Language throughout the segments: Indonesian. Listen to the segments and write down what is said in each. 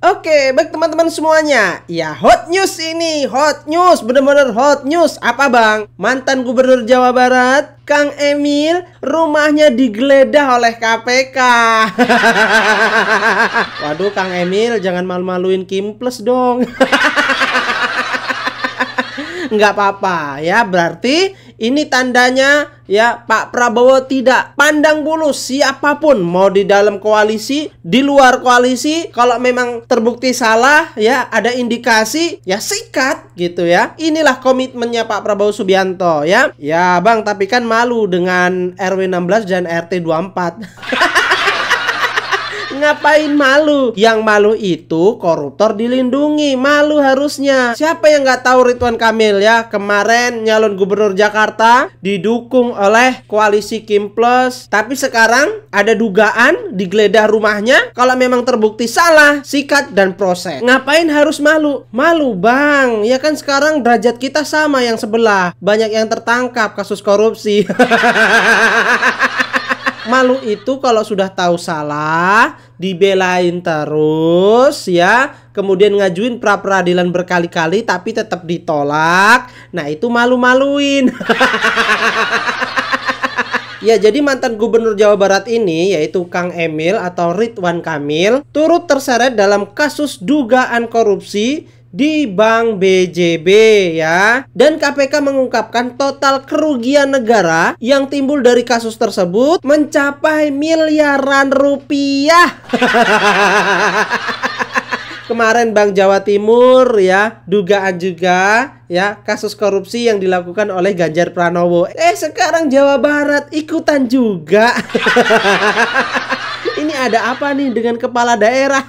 Oke, baik teman-teman semuanya. Ya, hot news ini, hot news, bener-bener hot news. Apa bang? Mantan Gubernur Jawa Barat, Kang Emil, rumahnya digeledah oleh KPK. Waduh, Kang Emil, jangan malu-maluin Kimples dong. Nggak apa-apa ya, berarti ini tandanya ya Pak Prabowo tidak pandang bulu siapapun, mau di dalam koalisi, di luar koalisi. Kalau memang terbukti salah ya, ada indikasi ya sikat gitu ya. Inilah komitmennya Pak Prabowo Subianto ya. Ya bang, tapi kan malu dengan RW 16 dan RT 24. Ngapain malu? Yang malu itu koruptor dilindungi. Malu harusnya. Siapa yang nggak tahu Ridwan Kamil ya? Kemarin nyalon gubernur Jakarta didukung oleh koalisi Kimples. Tapi sekarang ada dugaan digeledah rumahnya. Kalau memang terbukti salah, sikat dan proses. Ngapain harus malu? Malu bang. Ya kan sekarang derajat kita sama yang sebelah. Banyak yang tertangkap kasus korupsi. Malu itu kalau sudah tahu salah, dibelain terus ya, kemudian ngajuin pra peradilan berkali-kali tapi tetap ditolak. Nah itu malu-maluin. Ya, jadi mantan Gubernur Jawa Barat ini yaitu Kang Emil atau Ridwan Kamil turut terseret dalam kasus dugaan korupsi di Bank BJB ya. Dan KPK mengungkapkan total kerugian negara yang timbul dari kasus tersebut mencapai miliaran rupiah. Kemarin Bank Jawa Timur ya, dugaan juga ya kasus korupsi yang dilakukan oleh Ganjar Pranowo. Sekarang Jawa Barat ikutan juga. Ini ada apa nih dengan kepala daerah?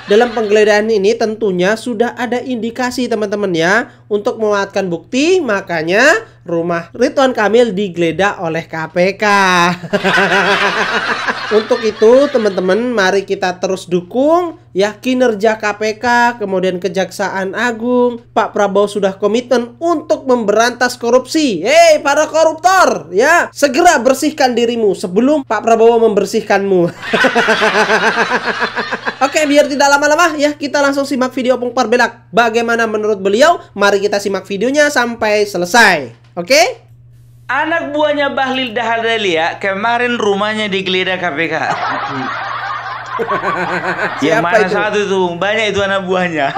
Dalam penggeledahan ini tentunya sudah ada indikasi teman-teman ya untuk menguatkan bukti, makanya rumah Ridwan Kamil digeledah oleh KPK. Untuk itu teman-teman, mari kita terus dukung ya kinerja KPK, kemudian Kejaksaan Agung. Pak Prabowo sudah komitmen untuk memberantas korupsi. Hei para koruptor ya, segera bersihkan dirimu sebelum Pak Prabowo membersihkanmu. Oke, biar tidak lama-lama ya, kita langsung simak video Opung Parbelak. Bagaimana menurut beliau? Mari kita simak videonya sampai selesai. Oke? Anak buahnya Bahlil Lahadalia kemarin rumahnya digeledah KPK. Yang mana itu? Satu itu? Banyak itu anak buahnya.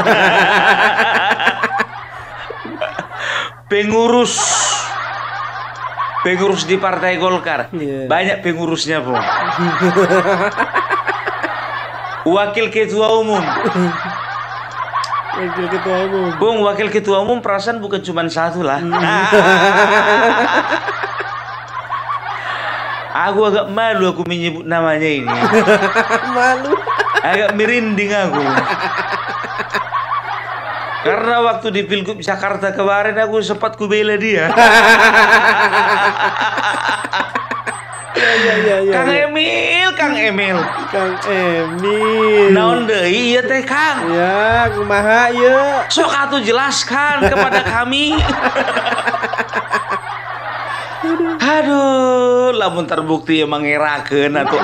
Pengurus di Partai Golkar. Banyak pengurusnya, Bung. Wakil ketua umum. Bung, wakil ketua umum perasaan bukan cuma satu lah. Aku agak malu aku menyebut namanya ini. Malu. Agak merinding aku. Karena waktu di Pilgub Jakarta kemarin aku sempat kubela dia. Kang Emil. Naon deui ieu teh Kang? Ya, kumaha ieu? Sok atuh jelaskan kepada kami. Aduh, lamun terbukti emang ngerakeun atuh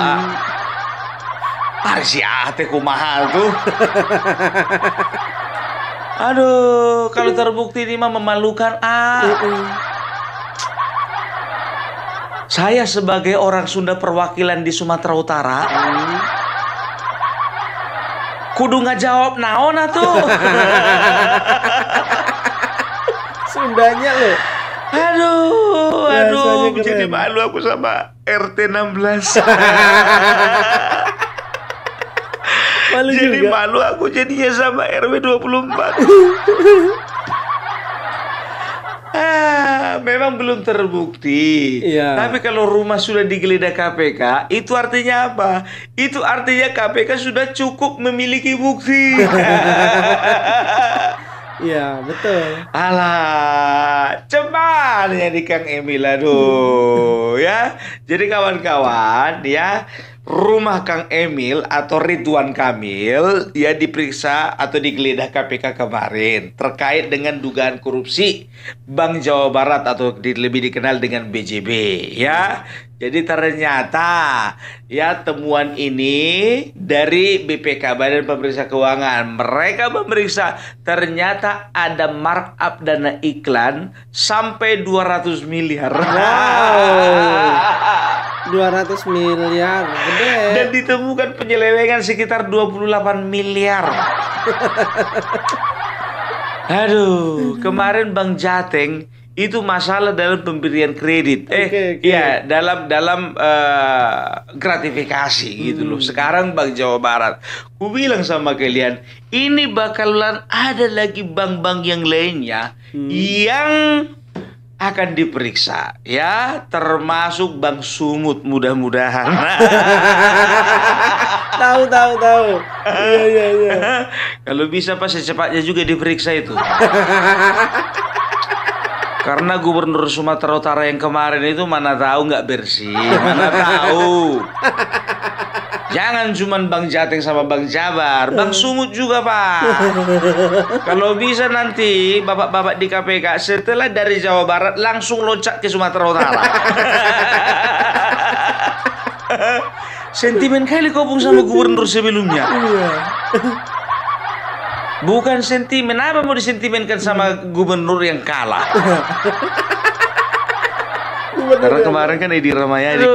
Ari si teh kumaha tuh? Aduh, kalau terbukti ini mah memalukan Saya sebagai orang Sunda perwakilan di Sumatera Utara, kudu ngajawab naon atuh. Sundanya lo. Aduh, jadi malu aku sama RT 16. Malu jadi juga. Malu aku jadinya sama RW 24. Memang belum terbukti. Tapi kalau rumah sudah digeledah KPK, itu artinya apa? Itu artinya KPK sudah cukup memiliki bukti. Iya, betul. Alah, cepat ya di Kang Emil, aduh ya. Jadi kawan-kawan ya, rumah Kang Emil atau Ridwan Kamil ya diperiksa atau digeledah KPK kemarin terkait dengan dugaan korupsi Bank Jawa Barat atau lebih dikenal dengan BJB ya. Jadi ternyata ya temuan ini dari BPK Badan Pemeriksa Keuangan. Mereka memeriksa ternyata ada markup dana iklan sampai 200 miliar. Wow. 200 miliar, gede. Dan ditemukan penyelewengan sekitar 28 miliar. Aduh, kemarin Bang Jateng itu masalah dalam pemberian kredit. Ya, dalam gratifikasi gitu loh. Sekarang Bank Jawa Barat. Ku bilang sama kalian, ini bakalan ada lagi bank-bank yang lainnya yang akan diperiksa ya, termasuk Bank Sumut mudah-mudahan. Tahu. Iya. Kalau bisa pas secepatnya juga diperiksa itu. Karena Gubernur Sumatera Utara yang kemarin itu mana tahu nggak bersih, mana tahu. Jangan cuman Bang Jateng sama Bang Jabar, Bang Sumut juga Pak. Kalau bisa nanti bapak-bapak di KPK setelah dari Jawa Barat langsung loncat ke Sumatera Utara. Sentimen kali kau pun sama gubernur sebelumnya. Bukan sentimen, apa mau disentimenkan sama gubernur yang kalah? Karena kemarin kan Edi Ramayadi.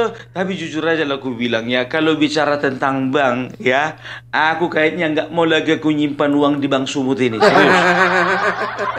Tapi jujur aja lah aku bilang ya, kalau bicara tentang bank ya, aku kayaknya nggak mau lagi aku nyimpan uang di Bank Sumut ini, serius.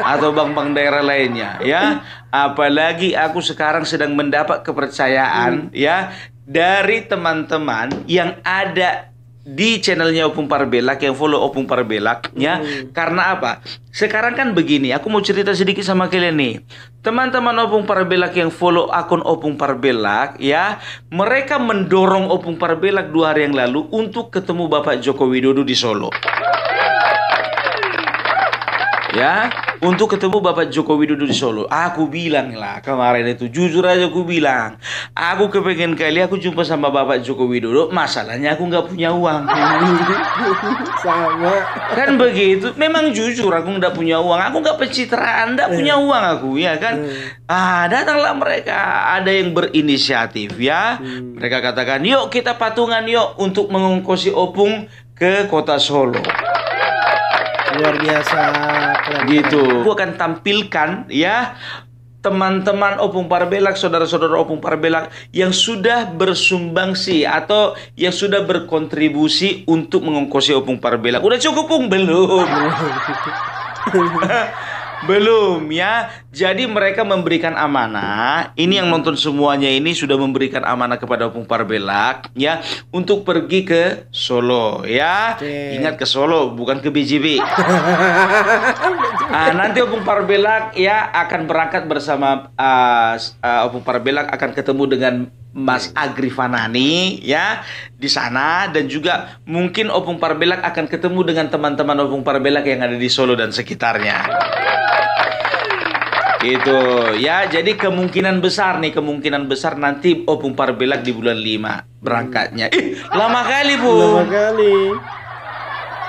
Atau bank-bank daerah lainnya ya. Apalagi aku sekarang sedang mendapat kepercayaan ya dari teman-teman yang ada di channelnya Opung Parbelak, yang follow Opung Parbelak ya. Karena apa? Sekarang kan begini, aku mau cerita sedikit sama kalian nih. Teman-teman Opung Parbelak yang follow akun Opung Parbelak ya, mereka mendorong Opung Parbelak 2 hari yang lalu untuk ketemu Bapak Joko Widodo di Solo. Ya, untuk ketemu Bapak Joko Widodo di Solo. Aku bilang lah kemarin itu, jujur aja aku bilang, aku kepengen kali aku jumpa sama Bapak Joko Widodo. Masalahnya aku nggak punya uang. Sama. Kan begitu. Memang jujur aku nggak punya uang. Aku nggak pencitraan, nggak punya uang aku ya kan. Datanglah mereka. Ada yang berinisiatif ya. Mereka katakan, yuk kita patungan yuk untuk mengongkosi Opung ke kota Solo. Luar biasa. Gitu. Aku akan tampilkan ya teman-teman Opung Parbelak, saudara-saudara Opung Parbelak yang sudah bersumbangsi atau yang sudah berkontribusi untuk mengongkosi Opung Parbelak. Udah cukup Pung? Belum. Belum ya. Jadi mereka memberikan amanah. Ini yang nonton semuanya ini sudah memberikan amanah kepada Opung Parbelak ya, untuk pergi ke Solo ya. Ingat ke Solo, bukan ke BJB. Nanti Opung Parbelak ya akan berangkat bersama Opung Parbelak akan ketemu dengan Mas Agri Fanani ya di sana, dan juga mungkin Opung Parbelak akan ketemu dengan teman-teman Opung Parbelak yang ada di Solo dan sekitarnya. Gitu ya. Jadi kemungkinan besar nanti Opung Parbelak di bulan 5 berangkatnya. Lama kali Bu. Lama kali.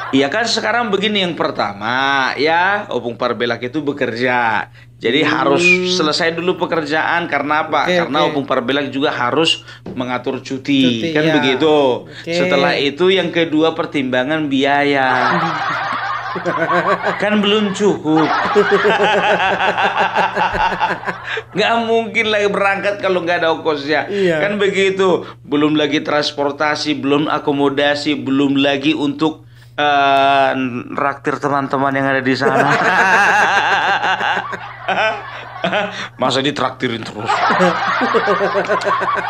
Iya kan, sekarang begini, yang pertama ya, Opung Parbelak itu bekerja. Jadi harus selesai dulu pekerjaan. Karena apa? Karena Opung Parbelak juga harus mengatur cuti kan ya. Begitu. Setelah itu yang kedua pertimbangan biaya. Kan belum cukup. Nggak mungkin lagi berangkat kalau nggak ada ongkosnya. Kan begitu. Belum lagi transportasi, belum akomodasi, belum lagi untuk raktir teman-teman yang ada di sana. Masa ditraktirin terus?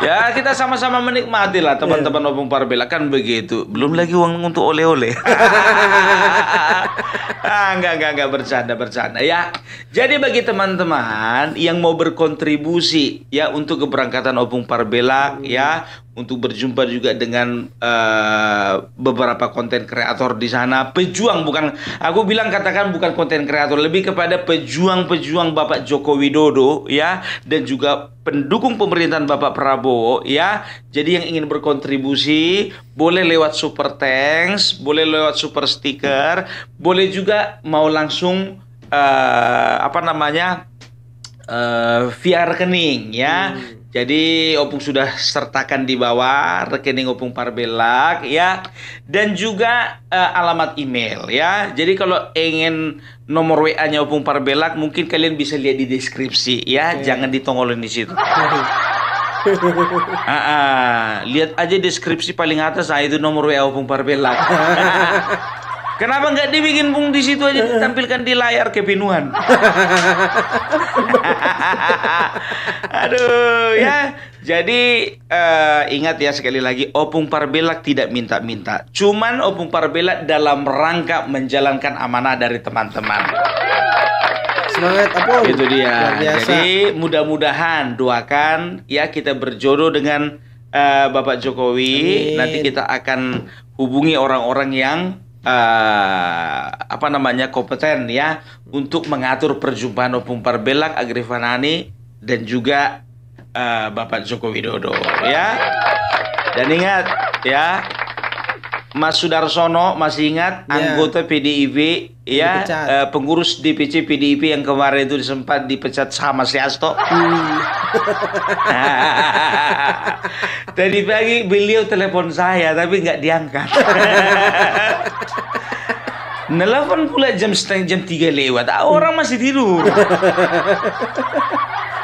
Ya kita sama-sama menikmati lah teman-teman Opung Parbelak, kan begitu. Belum lagi uang untuk oleh-oleh. Enggak bercanda ya. Jadi bagi teman-teman yang mau berkontribusi ya untuk keberangkatan Opung Parbelak ya, untuk berjumpa juga dengan beberapa konten kreator di sana, pejuang, bukan aku bilang katakan bukan konten kreator, lebih kepada pejuang-pejuang Bapak Joko Widodo ya, dan juga pendukung pemerintahan Bapak Prabowo ya. Jadi yang ingin berkontribusi boleh lewat super thanks, boleh lewat super stiker, boleh juga mau langsung via rekening ya. Jadi Opung sudah sertakan di bawah rekening Opung Parbelak ya, dan juga alamat email ya. Jadi kalau ingin nomor WA-nya Opung Parbelak mungkin kalian bisa lihat di deskripsi ya, jangan ditongolin di situ. Lihat aja deskripsi paling atas, itu nomor WA Opung Parbelak. Kenapa nggak dibikin Bung di situ aja, ditampilkan di layar kepenuhan? Aduh ya. Jadi ingat ya, sekali lagi Opung Parbelak tidak minta-minta. Cuman Opung Parbelak dalam rangka menjalankan amanah dari teman-teman. Semangat Opung. Itu dia. Jadi mudah-mudahan doakan ya kita berjodoh dengan Bapak Jokowi. Amin. Nanti kita akan hubungi orang-orang yang kompeten ya untuk mengatur perjumpaan Opung Parbelak, Agrifanani dan juga Bapak Joko Widodo ya. Dan ingat ya, Mas Sudarsono masih ingat anggota PDIP ya, pengurus DPC PDIP yang kemarin itu sempat dipecat sama si Hasto. Tadi pagi beliau telepon saya tapi nggak diangkat. Nelfon pula jam 3 lewat. Orang masih tidur.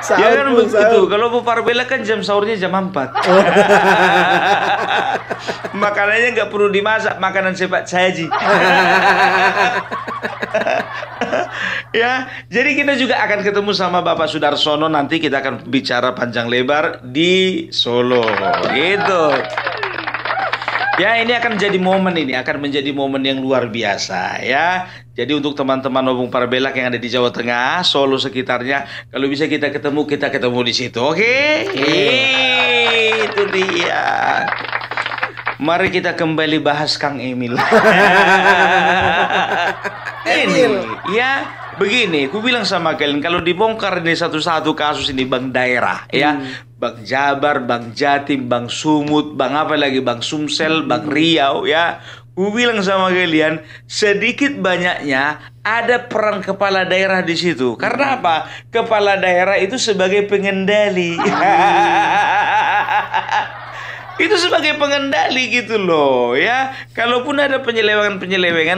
Ya kan begitu. Kalau Bu Parbelak kan jam sahurnya jam 4. Makanannya nggak perlu dimasak, makanan cepat saji. Ya, jadi kita juga akan ketemu sama Bapak Sudarsono, nanti kita akan bicara panjang lebar di Solo. Gitu. Ya, ini akan menjadi momen yang luar biasa ya. Jadi untuk teman-teman Opung Parbelak yang ada di Jawa Tengah, Solo sekitarnya, kalau bisa kita ketemu di situ. Oke? Itu dia. Mari kita kembali bahas Kang Emil. Ini ya, begini, aku bilang sama kalian, kalau dibongkar ini satu-satu kasus ini Bang daerah ya, Bang Jabar, Bang Jatim, Bang Sumut, Bang Sumsel, Bang Riau ya. Aku bilang sama kalian, sedikit banyaknya ada peran kepala daerah di situ. Karena apa? Kepala daerah itu sebagai pengendali. Itu sebagai pengendali gitu loh ya. Kalaupun ada penyelewengan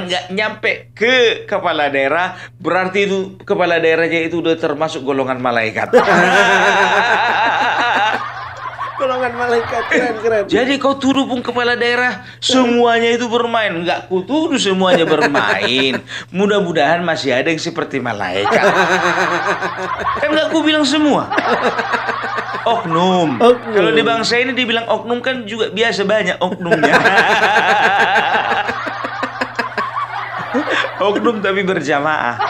nggak nyampe ke kepala daerah, berarti itu kepala daerahnya itu udah termasuk golongan malaikat. Golongan malaikat, keren. Jadi kau tuduh Bung kepala daerah semuanya itu bermain? Enggak, ku tuduh semuanya bermain. Mudah-mudahan masih ada yang seperti malaikat. Kan enggak ku bilang semua. Oknum. Kalau di bangsa ini dibilang oknum kan juga biasa banyak oknumnya. Oknum tapi berjamaah.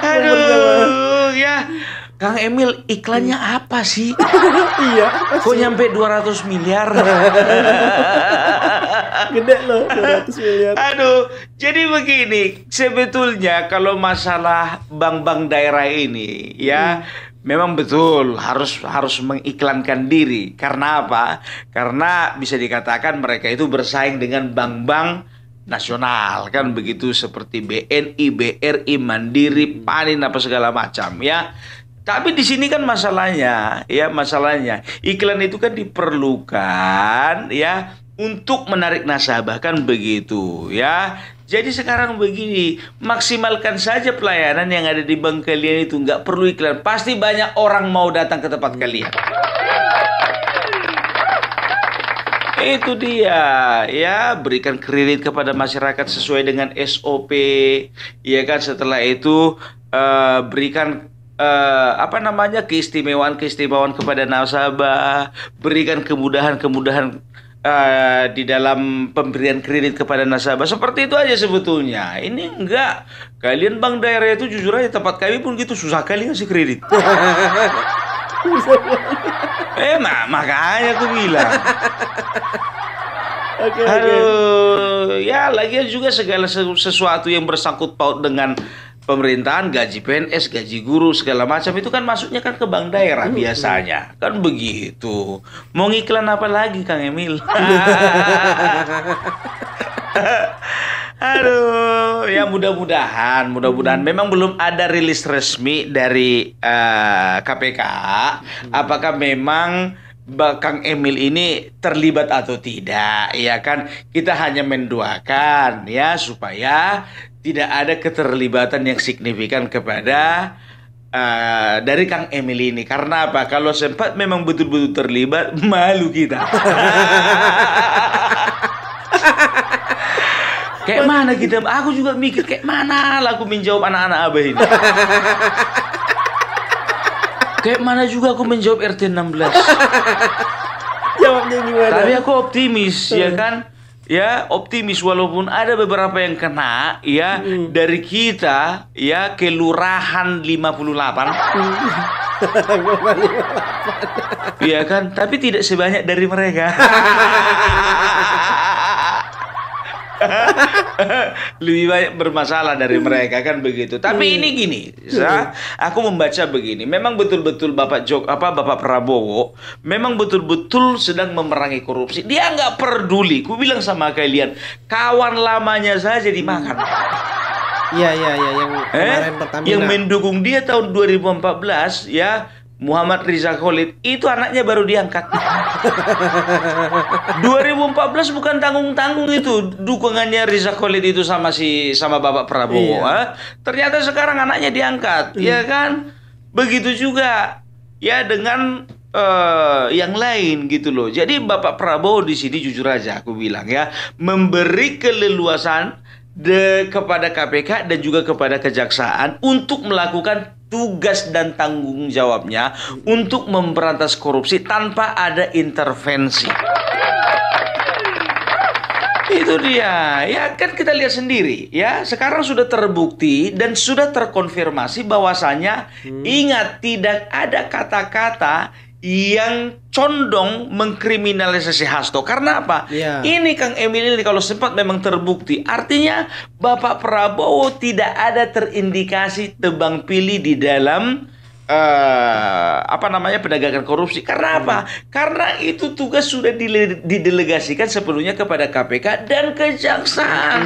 Aduh, ya. Kang Emil, iklannya apa sih? Iya. Kok nyampe 200 miliar? Gede loh, 200 miliar. Aduh, jadi begini, sebetulnya kalau masalah bank-bank daerah ini ya, memang betul harus mengiklankan diri. Karena apa? Karena bisa dikatakan mereka itu bersaing dengan bank-bank nasional kan begitu, seperti BNI, BRI, Mandiri, Panin apa segala macam ya. Tapi di sini kan masalahnya iklan itu kan diperlukan ya untuk menarik nasabah kan begitu ya. Jadi sekarang begini, maksimalkan saja pelayanan yang ada di bank kalian itu, nggak perlu iklan. Pasti banyak orang mau datang ke tempat kalian. Itu dia ya, berikan kredit kepada masyarakat sesuai dengan SOP ya kan. Setelah itu berikan keistimewaan kepada nasabah, berikan kemudahan di dalam pemberian kredit kepada nasabah. Seperti itu aja sebetulnya. Ini enggak, kalian bank daerah itu jujur aja, tempat kami pun gitu, susah kali ngasih kredit. Makanya aku bilang Oke. Aduh, ya lagian juga segala sesuatu yang bersangkut paut dengan pemerintahan, gaji PNS, gaji guru, segala macam itu kan masuknya kan ke bank daerah biasanya. Kan begitu. Mau ngiklan apa lagi Kang Emil? Aduh, ya mudah-mudahan memang belum ada rilis resmi dari KPK apakah memang Kang Emil ini terlibat atau tidak, ya kan? Kita hanya mendoakan ya supaya tidak ada keterlibatan yang signifikan kepada dari Kang Emil ini. Karena apa? Kalau sempat memang betul-betul terlibat, malu kita. Kayak mana kita? Aku juga mikir kayak mana lah aku menjawab anak-anak abah ini. Kayak mana juga aku menjawab RT 16. Jawabnya gimana? Tapi aku optimis, ya kan? Ya, optimis walaupun ada beberapa yang kena, ya, dari kita, ya, kelurahan 58. Iya kan? Tapi tidak sebanyak dari mereka. Lebih banyak bermasalah dari mereka kan begitu. Tapi ini gini, aku membaca begini. Memang betul-betul Bapak Prabowo memang betul-betul sedang memerangi korupsi. Dia nggak peduli. Ku bilang sama kalian, kawan lamanya saja dimakan. Iya yang kemarin Pertamina. Yang mendukung dia tahun 2014 ya, Muhammad Riza Khalid, itu anaknya baru diangkat. 2014 bukan tanggung-tanggung itu dukungannya Riza Khalid itu sama Bapak Prabowo. Iya. Ternyata sekarang anaknya diangkat, ya kan? Begitu juga ya dengan yang lain gitu loh. Jadi Bapak Prabowo di sini jujur aja aku bilang ya, memberi keleluasan kepada KPK dan juga kepada kejaksaan untuk melakukan tugas dan tanggung jawabnya untuk memberantas korupsi tanpa ada intervensi. Itu dia, ya kan kita lihat sendiri ya, sekarang sudah terbukti dan sudah terkonfirmasi bahwasanya ingat tidak ada kata-kata yang condong mengkriminalisasi Hasto. Karena apa? Ya. Ini Kang Emil ini kalau sempat memang terbukti, artinya Bapak Prabowo tidak ada terindikasi tebang pilih di dalam penegakan korupsi. Karena apa? Karena itu tugas sudah didelegasikan sepenuhnya kepada KPK dan kejaksaan.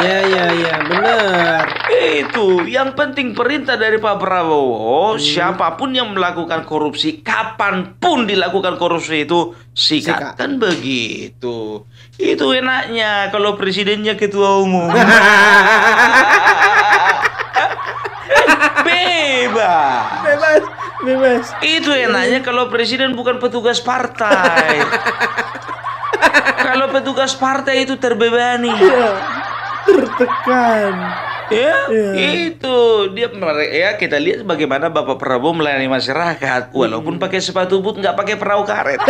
Ya, benar. Itu yang penting perintah dari Pak Prabowo, siapapun yang melakukan korupsi, kapanpun dilakukan korupsi itu sikat. Kan begitu. Itu enaknya kalau presidennya ketua umum. Bebas. Itu enaknya kalau presiden bukan petugas partai. Kalau petugas partai itu terbebani. Tertekan. Ya, itu dia ya, kita lihat bagaimana Bapak Prabowo melayani masyarakat walaupun pakai sepatu boot, nggak pakai perahu karet.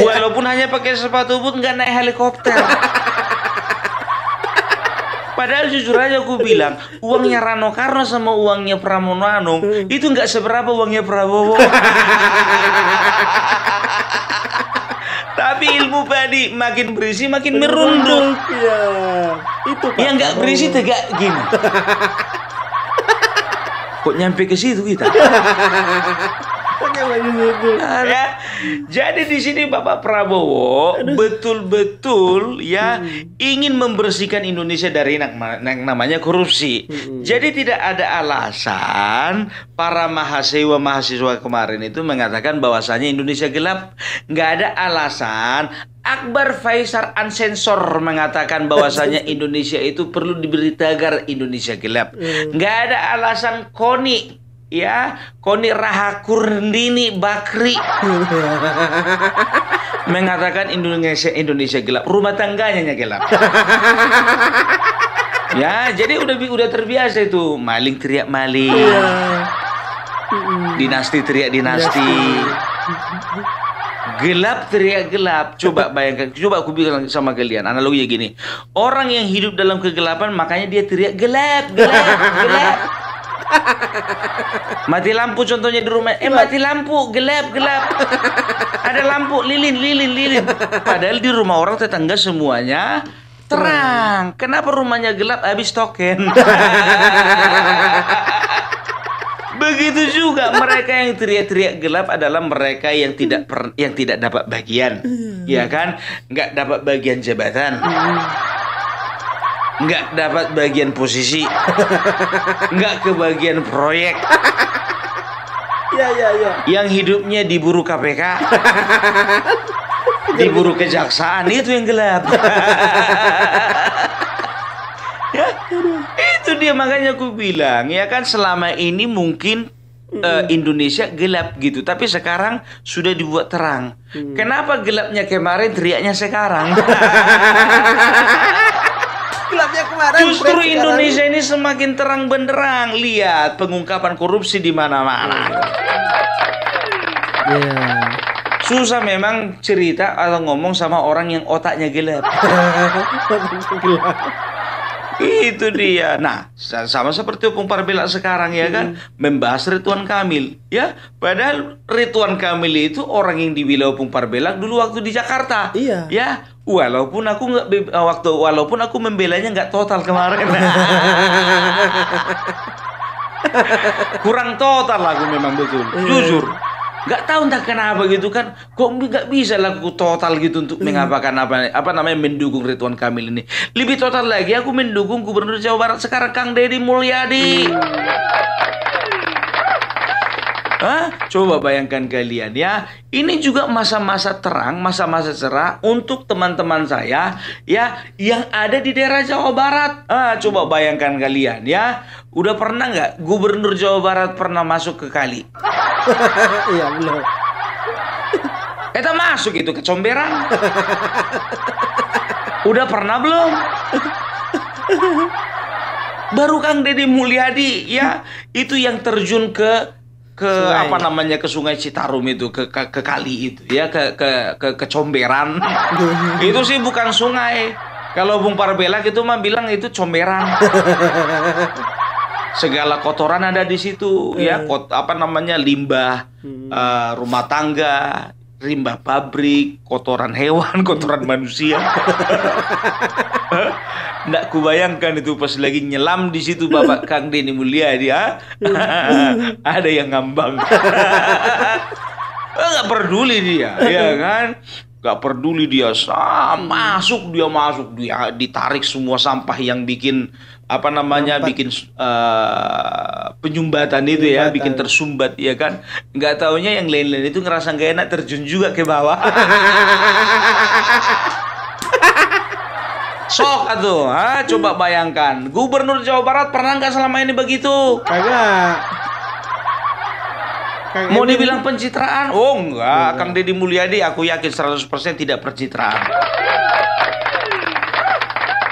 Walaupun hanya pakai sepatu boot, nggak naik helikopter. Padahal jujur aja aku bilang, uangnya Rano Karno sama uangnya Pramono Anung itu nggak seberapa uangnya Prabowo. Tapi ilmu padi makin berisi makin merunduk. Ya, itu Pak. Yang nggak berisi tegak gini. Kok nyampe ke situ kita? Ya, jadi di sini Bapak Prabowo betul-betul ya ingin membersihkan Indonesia dari yang namanya korupsi. Jadi tidak ada alasan para mahasiswa kemarin itu mengatakan bahwasanya Indonesia gelap. Nggak ada alasan. Akbar Faisal Ansensor mengatakan bahwasanya Indonesia itu perlu diberi tagar Indonesia gelap. Nggak ada alasan Koni Rahakurdini Bakri mengatakan Indonesia gelap, rumah tangganya gelap. Ya, jadi udah terbiasa itu maling teriak maling, dinasti teriak dinasti, gelap teriak gelap. Coba bayangkan, coba aku bilang sama kalian analoginya gini, orang yang hidup dalam kegelapan makanya dia teriak gelap. Mati lampu contohnya di rumah. Mati lampu, gelap. Ada lampu, lilin. Padahal di rumah orang tetangga semuanya terang. Kenapa rumahnya gelap? Habis token. Begitu juga mereka yang teriak-teriak gelap adalah mereka yang tidak dapat bagian, ya kan? Nggak dapat bagian jabatan, nggak dapat bagian posisi, nggak kebagian proyek. Ya. Yang hidupnya diburu KPK, diburu kejaksaan, itu yang gelap. Ya, itu dia, makanya aku bilang ya kan, selama ini mungkin Indonesia gelap gitu, tapi sekarang sudah dibuat terang. Kenapa gelapnya kemarin, teriaknya sekarang? Gelapnya kemarin. Justru Indonesia ini semakin terang benderang. Lihat pengungkapan korupsi di mana-mana. Susah memang cerita atau ngomong sama orang yang otaknya gelap. Itu dia. Nah, sama seperti Opung Parbela sekarang ya kan, membahas Ridwan Kamil ya. Padahal Ridwan Kamil itu orang yang dibilang Opung Parbela dulu waktu di Jakarta. Iya. Ya, walaupun aku membelanya nggak total kemarin. Kurang total aku memang, betul. Jujur. Nggak tahu entah kenapa gitu kan, kok nggak bisa laku total gitu untuk mengapakan apa namanya, mendukung Ridwan Kamil ini. Lebih total lagi aku mendukung Gubernur Jawa Barat sekarang, Kang Deddy Mulyadi. Coba bayangkan kalian ya, ini juga masa-masa terang, masa-masa cerah untuk teman-teman saya ya yang ada di daerah Jawa Barat. Coba bayangkan kalian ya, udah pernah nggak Gubernur Jawa Barat pernah masuk ke kali? Iya, belum. Kita masuk itu ke Comberan. Udah pernah belum? Baru Kang Deddy Mulyadi ya, itu yang terjun ke sungai. Apa namanya, ke Sungai Citarum itu, ke kali itu ya, ke Comberan. Itu sih bukan sungai. Kalau Bung Parbela gitu mah bilang itu Comberan. Segala kotoran ada di situ ya, apa namanya, limbah rumah tangga, limbah pabrik, kotoran hewan, kotoran manusia. Nggak kubayangkan itu pas lagi nyelam di situ Bapak Kang Deddy Mulyadi ya. Ada yang ngambang. Nggak peduli dia, ya kan? Nggak peduli dia, masuk dia ditarik semua sampah yang bikin apa namanya, bikin penyumbatan itu ya, bikin tersumbat ya kan. Nggak taunya yang lain-lain itu ngerasa nggak enak, terjun juga ke bawah. Sok atuh, coba bayangkan, Gubernur Jawa Barat pernah nggak selama ini begitu? Kagak. Mau dibilang pencitraan? Oh enggak, Kang Deddy Mulyadi aku yakin 100% tidak pencitraan.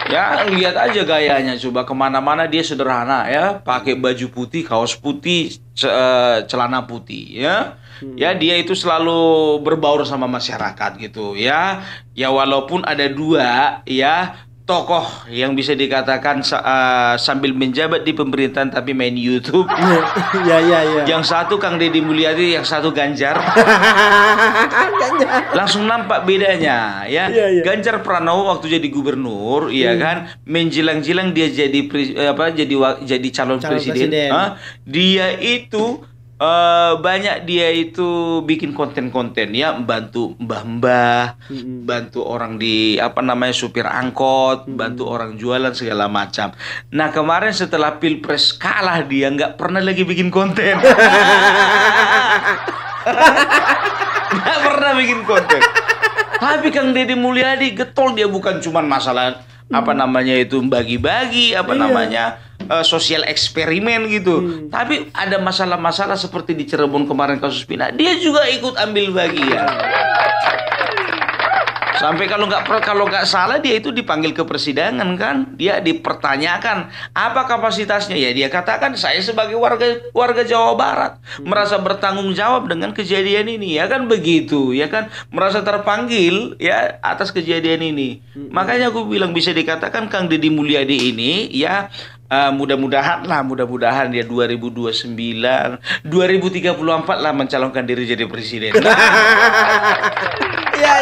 Ya, lihat aja gayanya, coba kemana-mana dia sederhana ya, pakai baju putih, kaos putih, celana putih ya. Ya, dia itu selalu berbaur sama masyarakat gitu ya. Ya, walaupun ada dua ya tokoh yang bisa dikatakan sambil menjabat di pemerintahan tapi main YouTube. Ya. Yang satu Kang Deddy Mulyadi, yang satu Ganjar. Langsung nampak bedanya ya. Ganjar Pranowo waktu jadi gubernur, iya kan, menjelang-jelang dia jadi calon presiden. Dia itu banyak dia itu bikin konten-konten ya, bantu mbah-mbah, bantu orang di apa namanya, supir angkot, bantu orang jualan segala macam. Nah, kemarin setelah Pilpres kalah dia nggak pernah lagi bikin konten. Nggak pernah bikin konten. Tapi Kang Deddy Mulyadi getol, dia bukan cuma masalah apa namanya itu bagi-bagi apa namanya sosial eksperimen gitu. Tapi ada masalah-masalah seperti di Cirebon kemarin kasus Pina, dia juga ikut ambil bagian. Sampai kalau nggak salah dia itu dipanggil ke persidangan kan, dia dipertanyakan apa kapasitasnya, ya dia katakan saya sebagai warga Jawa Barat merasa bertanggung jawab dengan kejadian ini, ya kan begitu, ya kan, merasa terpanggil ya atas kejadian ini. Makanya aku bilang bisa dikatakan Kang Deddy Mulyadi ini ya mudah-mudahan dia 2029, 2034 lah mencalonkan diri jadi presiden. Ya.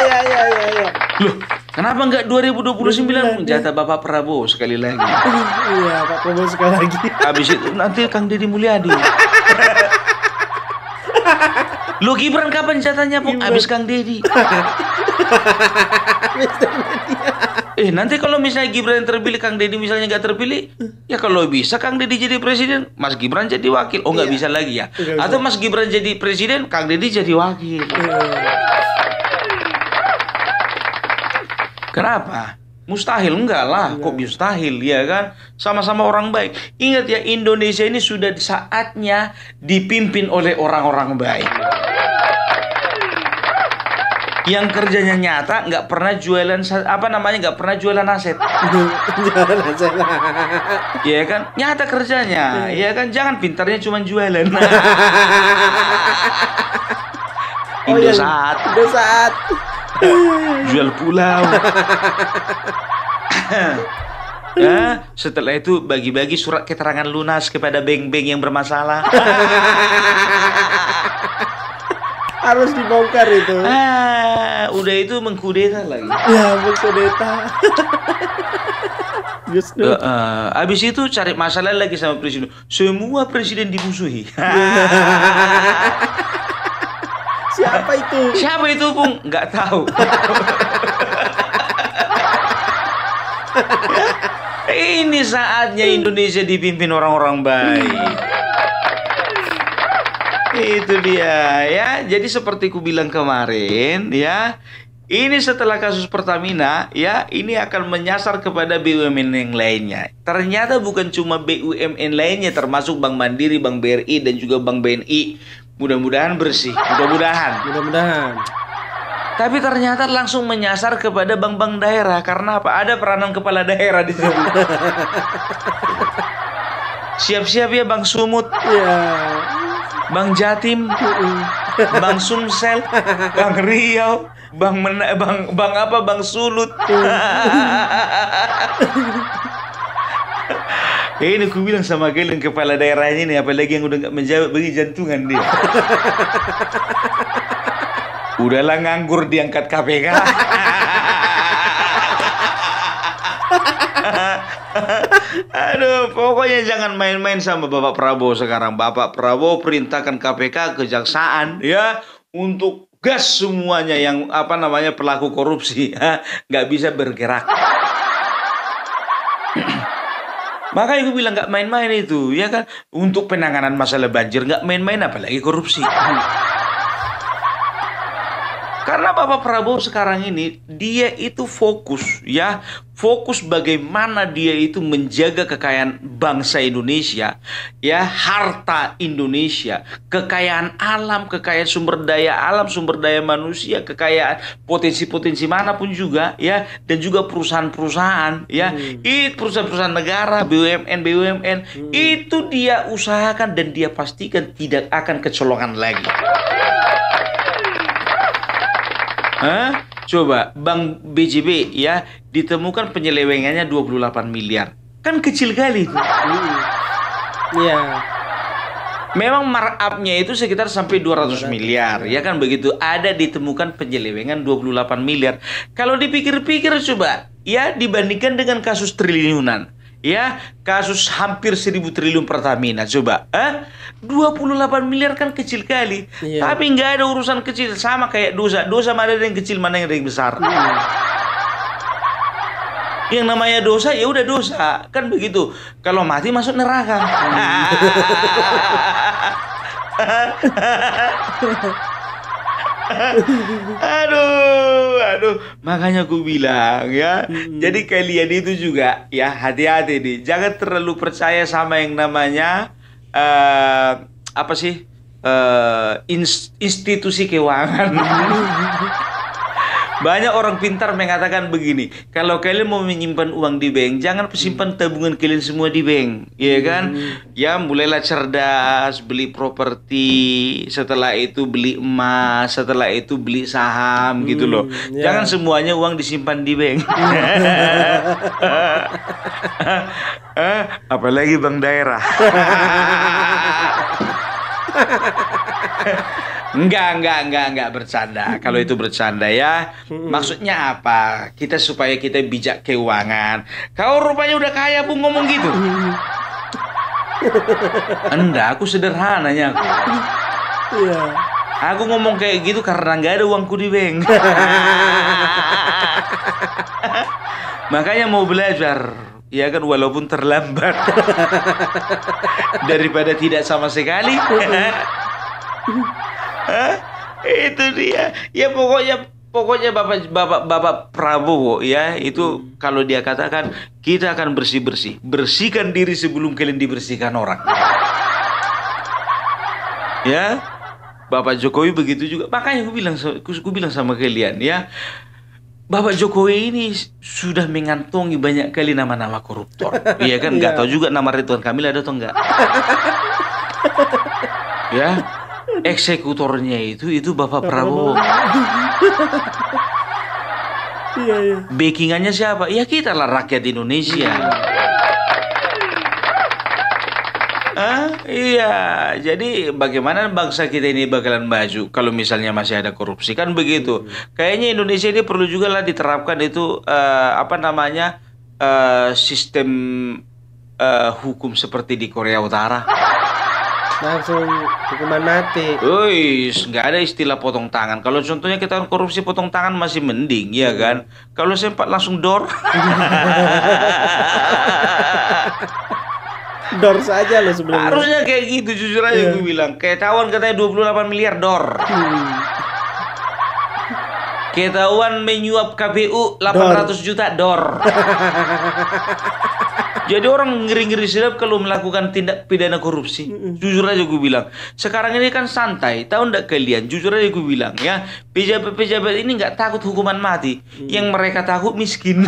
Loh, kenapa nggak 2029 jatah Bapak Prabowo sekali lagi? Iya, Pak Prabowo sekali lagi. Habis itu nanti Kang Deddy Mulyadi. Lo Gibran kapan jatahnya, Pung? Habis Kang Deddy. Nanti kalau misalnya Gibran yang terpilih, Kang Deddy misalnya nggak terpilih, ya kalau bisa Kang Deddy jadi presiden, Mas Gibran jadi wakil. Oh, nggak bisa lagi ya? Atau Mas Gibran jadi presiden, Kang Deddy jadi wakil. Kenapa? Mustahil? Enggak lah, kok mustahil, ya kan? Sama-sama orang baik. Ingat ya, Indonesia ini sudah saatnya dipimpin oleh orang-orang baik. Yang kerjanya nyata, nggak pernah jualan nggak pernah jualan aset. Ya kan, nyata kerjanya, ya kan, jangan pintarnya cuma jualan. Indosat, jual pulau. Ya, setelah itu bagi-bagi surat keterangan lunas kepada bank-bank yang bermasalah. Harus dibongkar itu. Udah itu mengkudeta lagi. Ya, mengkudeta. Abis itu cari masalah lagi sama presiden. Semua presiden dimusuhi. Siapa itu? Siapa itu, Pung? Nggak tahu. Ini saatnya Indonesia dipimpin orang-orang baik. Itu dia ya. Jadi seperti ku bilang kemarin ya, ini setelah kasus Pertamina ya, ini akan menyasar kepada BUMN yang lainnya. Ternyata bukan cuma BUMN lainnya, termasuk Bank Mandiri, Bank BRI dan juga Bank BNI. Mudah-mudahan bersih, mudah-mudahan. Tapi ternyata langsung menyasar kepada bank-bank daerah. Karena apa? Ada peranan kepala daerah di situ. Siap-siap ya Bang Sumut. Bang Jatim, Bang Sumsel, Bang Riau, Bang Sulut. Ini aku bilang sama kalian, kepala daerahnya ini, apalagi yang udah nggak menjawab, bagi jantungan dia. Udahlah nganggur diangkat KPK. Aduh, pokoknya jangan main-main sama Bapak Prabowo sekarang. Bapak Prabowo perintahkan KPK, kejaksaan ya, untuk gas semuanya yang pelaku korupsi, nggak bisa bergerak. Makanya gue bilang nggak main-main itu, ya kan? Untuk penanganan masalah banjir nggak main-main, apalagi korupsi. Karena Bapak Prabowo sekarang ini, dia itu fokus bagaimana dia itu menjaga kekayaan bangsa Indonesia, ya, harta Indonesia, kekayaan alam, kekayaan sumber daya alam, sumber daya manusia, kekayaan potensi-potensi manapun juga, ya, dan juga perusahaan-perusahaan, ya, itu perusahaan-perusahaan negara, BUMN, itu dia usahakan dan dia pastikan tidak akan kecolongan lagi. Coba Bank BJB ya, ditemukan penyelewengannya 28 miliar. Kan kecil kali itu. Iya. Memang markup-nya itu sekitar sampai 200 miliar, ya kan begitu. Ada ditemukan penyelewengan 28 miliar. Kalau dipikir-pikir coba, ya, dibandingkan dengan kasus triliunan. Ya, kasus hampir 1.000 triliun Pertamina, coba 28 miliar kan kecil kali. Tapi nggak ada urusan kecil, sama kayak dosa mana ada yang kecil, mana yang ada yang besar. Yang namanya dosa ya udah dosa, kan begitu. Kalau mati masuk neraka. Aduh, makanya aku bilang ya. Jadi kalian itu juga ya, hati-hati nih, jangan terlalu percaya sama yang namanya institusi keuangan. Banyak orang pintar mengatakan begini, kalau kalian mau menyimpan uang di bank, jangan simpan tabungan kalian semua di bank, ya kan? Ya, mulailah cerdas, beli properti, setelah itu beli emas, setelah itu beli saham, gitu loh. Jangan semuanya uang disimpan di bank. Apalagi bank daerah. Enggak bercanda. Kalau itu bercanda ya. Maksudnya apa? Kita supaya kita bijak keuangan. Kau rupanya udah kaya pun ngomong gitu. Enggak, aku sederhananya. Iya. Aku ngomong kayak gitu karena nggak ada uangku di bank. Makanya mau belajar. Ya kan, walaupun terlambat. Daripada tidak sama sekali. Itu dia. Ya pokoknya Bapak Prabowo ya, itu kalau dia katakan kita akan bersih-bersih. Bersihkan diri sebelum kalian dibersihkan orang. Ya. Bapak Jokowi begitu juga. Makanya aku bilang sama kalian ya, Bapak Jokowi ini sudah mengantongi banyak kali nama-nama koruptor. Iya kan? Nggak tahu juga nama Ridwan Kamil ada atau enggak. Ya, eksekutornya itu Bapak Prabowo. Iya. Backingannya siapa? Ya kita lah, rakyat Indonesia. Iya, jadi bagaimana bangsa kita ini bakalan maju kalau misalnya masih ada korupsi, kan begitu. Kayaknya Indonesia ini perlu juga lah diterapkan itu sistem hukum seperti di Korea Utara. Langsung hukuman mati. Wih, nggak ada istilah potong tangan. Kalau contohnya kita korupsi potong tangan masih mending, ya kan? Kalau sempat langsung dor. Dor saja loh sebenarnya. Harusnya kayak gitu, jujur aja gue bilang. Ketahuan katanya 28 miliar dor. Ketahuan menyuap KPU 800 juta dor. Jadi orang ngeri-ngeri sedap kalau melakukan tindak pidana korupsi. Jujur aja gue bilang. Sekarang ini kan santai. Tahu nggak kalian? Jujur aja gue bilang ya. Pejabat-pejabat ini nggak takut hukuman mati. Yang mereka takut miskin.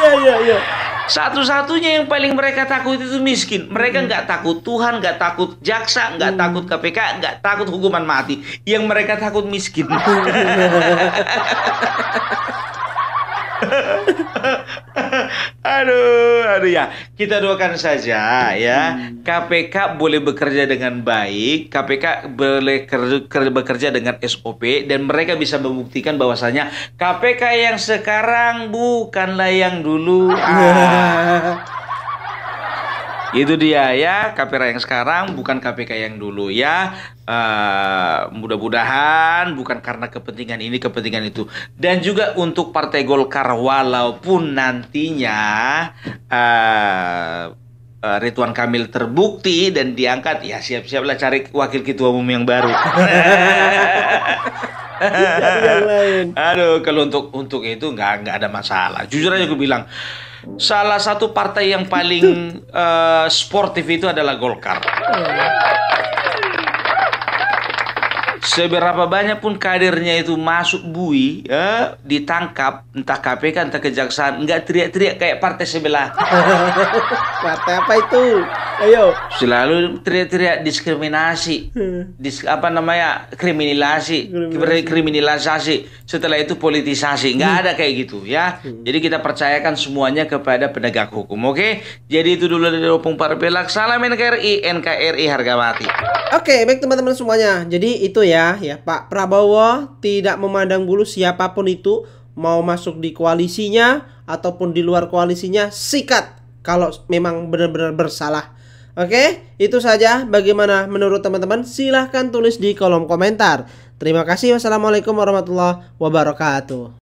Iya. Satu-satunya yang paling mereka takut itu miskin. Mereka nggak takut Tuhan, nggak takut jaksa, nggak takut KPK, nggak takut hukuman mati. Yang mereka takut miskin. Aduh ya. Kita doakan saja ya. KPK boleh bekerja dengan baik, KPK boleh bekerja dengan SOP, dan mereka bisa membuktikan bahwasanya KPK yang sekarang bukanlah yang dulu. Itu dia ya, KPK yang sekarang bukan KPK yang dulu ya. Mudah-mudahan bukan karena kepentingan ini kepentingan itu. Dan juga untuk Partai Golkar, walaupun nantinya Ridwan Kamil terbukti dan diangkat, ya siap-siaplah cari wakil ketua umum yang baru. Yang lain. Aduh, kalau untuk itu nggak ada masalah. Jujur aja gue bilang, salah satu partai yang paling sportif itu adalah Golkar. Seberapa banyak pun kadernya itu masuk bui, ditangkap, entah KPK entah kejaksaan, nggak teriak-teriak kayak partai sebelah. Partai apa itu? Ayo. Selalu teriak-teriak diskriminasi, kriminalisasi. Setelah itu politisasi, nggak ada kayak gitu ya. Jadi kita percayakan semuanya kepada penegak hukum. Oke? Jadi itu dulu dari Opung Parpelak. Salam NKRI harga mati. Oke, baik teman-teman semuanya. Jadi itu ya Pak Prabowo tidak memandang bulu siapapun itu, mau masuk di koalisinya ataupun di luar koalisinya, sikat kalau memang benar-benar bersalah. Oke, itu saja. Bagaimana menurut teman-teman? Silahkan tulis di kolom komentar. Terima kasih. Wassalamualaikum warahmatullahi wabarakatuh.